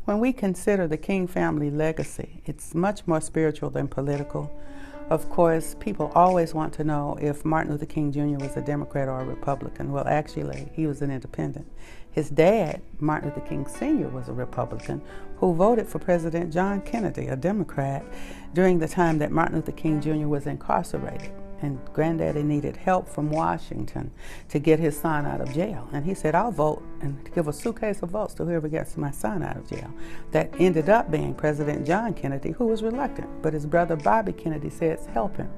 When we consider the King family legacy, it's much more spiritual than political. Of course, people always want to know if Martin Luther King Jr. was a Democrat or a Republican. Well, actually, he was an independent. His dad, Martin Luther King Sr., was a Republican who voted for President John Kennedy, a Democrat, during the time that Martin Luther King Jr. was incarcerated. And Granddaddy needed help from Washington to get his son out of jail. And he said, I'll vote and give a suitcase of votes to whoever gets my son out of jail. That ended up being President John Kennedy, who was reluctant. But his brother Bobby Kennedy said, help him.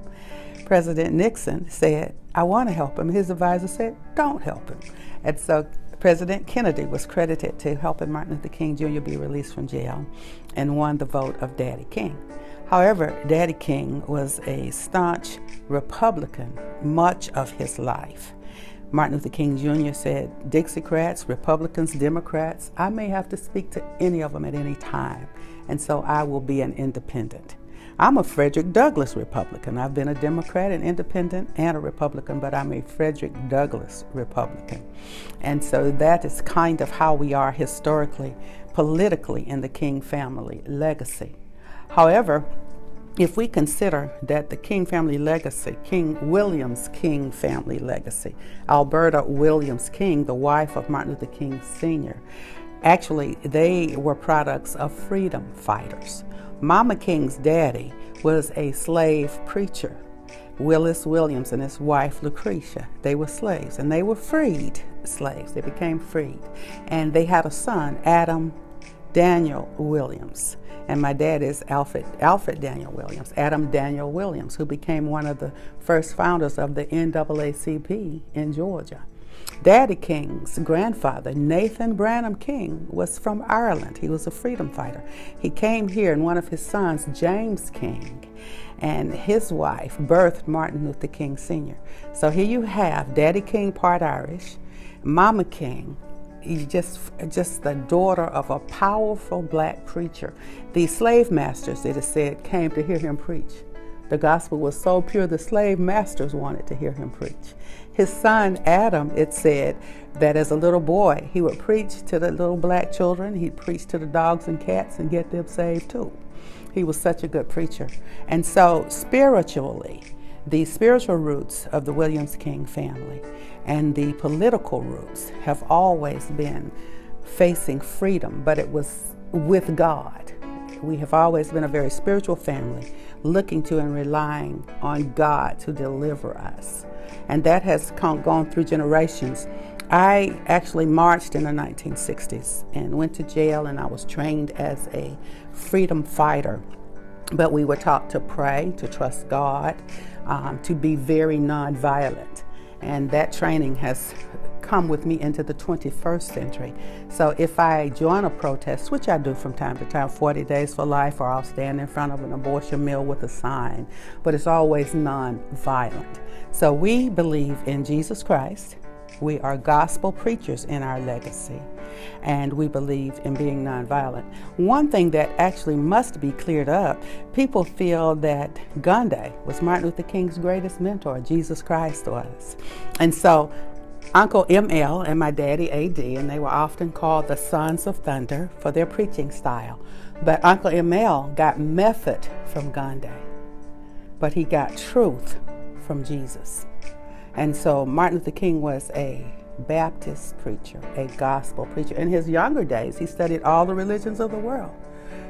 President Nixon said, I want to help him. His advisor said, don't help him. And so President Kennedy was credited to helping Martin Luther King Jr. be released from jail and won the vote of Daddy King. However, Daddy King was a staunch Republican much of his life. Martin Luther King Jr. said, Dixiecrats, Republicans, Democrats, I may have to speak to any of them at any time, and so I will be an independent. I'm a Frederick Douglass Republican. I've been a Democrat, an independent, and a Republican, but I'm a Frederick Douglass Republican. And so that is kind of how we are historically, politically in the King family legacy. However, if we consider that the King family legacy, King William's King family legacy, Alberta Williams King, the wife of Martin Luther King Sr., actually they were products of freedom fighters. Mama King's daddy was a slave preacher. Willis Williams and his wife Lucretia, they were slaves, and they were freed slaves. They became freed. And they had a son, Adam Daniel Williams. And my dad is Alfred Daniel Williams, Adam Daniel Williams, who became one of the first founders of the NAACP in Georgia. Daddy King's grandfather, Nathan Branham King, was from Ireland. He was a freedom fighter. He came here, and one of his sons, James King, and his wife birthed Martin Luther King Sr. So here you have Daddy King, part Irish, Mama King, just the daughter of a powerful black preacher. These slave masters, it is said, came to hear him preach. The gospel was so pure, the slave masters wanted to hear him preach. His son, Adam, it said that as a little boy, he would preach to the little black children. He'd preach to the dogs and cats and get them saved too. He was such a good preacher. And so spiritually, the spiritual roots of the Williams King family and the political roots have always been facing freedom, but it was with God. We have always been a very spiritual family, looking to and relying on God to deliver us. And that has gone through generations. I actually marched in the 1960s and went to jail, and I was trained as a freedom fighter. But we were taught to pray, to trust God, to be very nonviolent. And that training has come with me into the 21st century. So if I join a protest, which I do from time to time, 40 Days for Life, or I'll stand in front of an abortion mill with a sign, but it's always non-violent. So we believe in Jesus Christ. We are gospel preachers in our legacy, and we believe in being nonviolent. One thing that actually must be cleared up, people feel that Gandhi was Martin Luther King's greatest mentor, Jesus Christ was. And so Uncle ML and my daddy AD, and they were often called the Sons of Thunder for their preaching style. But Uncle ML got method from Gandhi, but he got truth from Jesus. And so Martin Luther King was a Baptist preacher, a gospel preacher. In his younger days, he studied all the religions of the world.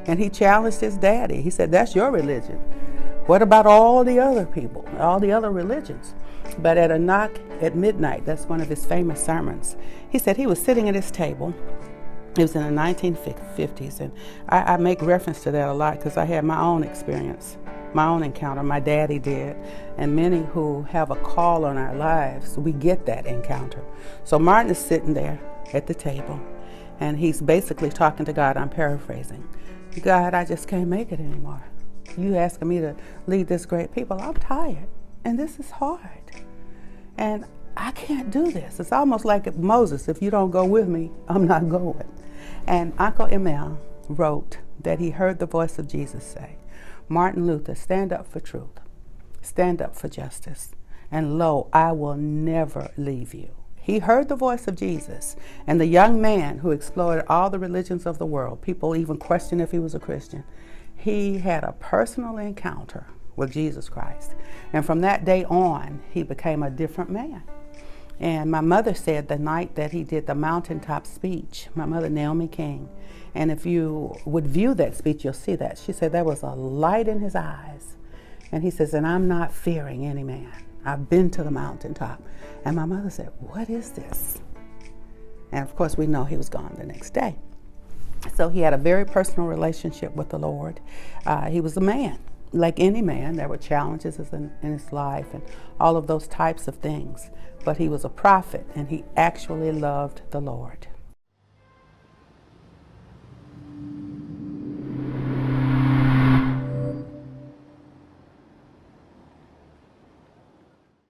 And he challenged his daddy. He said, that's your religion. What about all the other people, all the other religions? But at a knock at midnight, that's one of his famous sermons, he said he was sitting at his table. It was in the 1950s. And I make reference to that a lot because I had my own experience, my own encounter. My daddy did. And many who have a call on our lives, we get that encounter. So Martin is sitting there at the table, and he's basically talking to God. I'm paraphrasing. God, I just can't make it anymore. You asking me to lead this great people. I'm tired, and this is hard. And I can't do this. It's almost like Moses, if you don't go with me, I'm not going. And Uncle ML wrote that he heard the voice of Jesus say, Martin Luther, stand up for truth, stand up for justice, and lo, I will never leave you. He heard the voice of Jesus, and the young man who explored all the religions of the world, people even questioned if he was a Christian, he had a personal encounter with Jesus Christ. And from that day on, he became a different man. And my mother said the night that he did the mountaintop speech, my mother, Naomi King, and if you would view that speech, you'll see that. She said there was a light in his eyes. And he says, and I'm not fearing any man. I've been to the mountaintop. And my mother said, what is this? And of course, we know he was gone the next day. So he had a very personal relationship with the Lord. He was a man. Like any man, there were challenges in his life and all of those types of things. But he was a prophet, and he actually loved the Lord.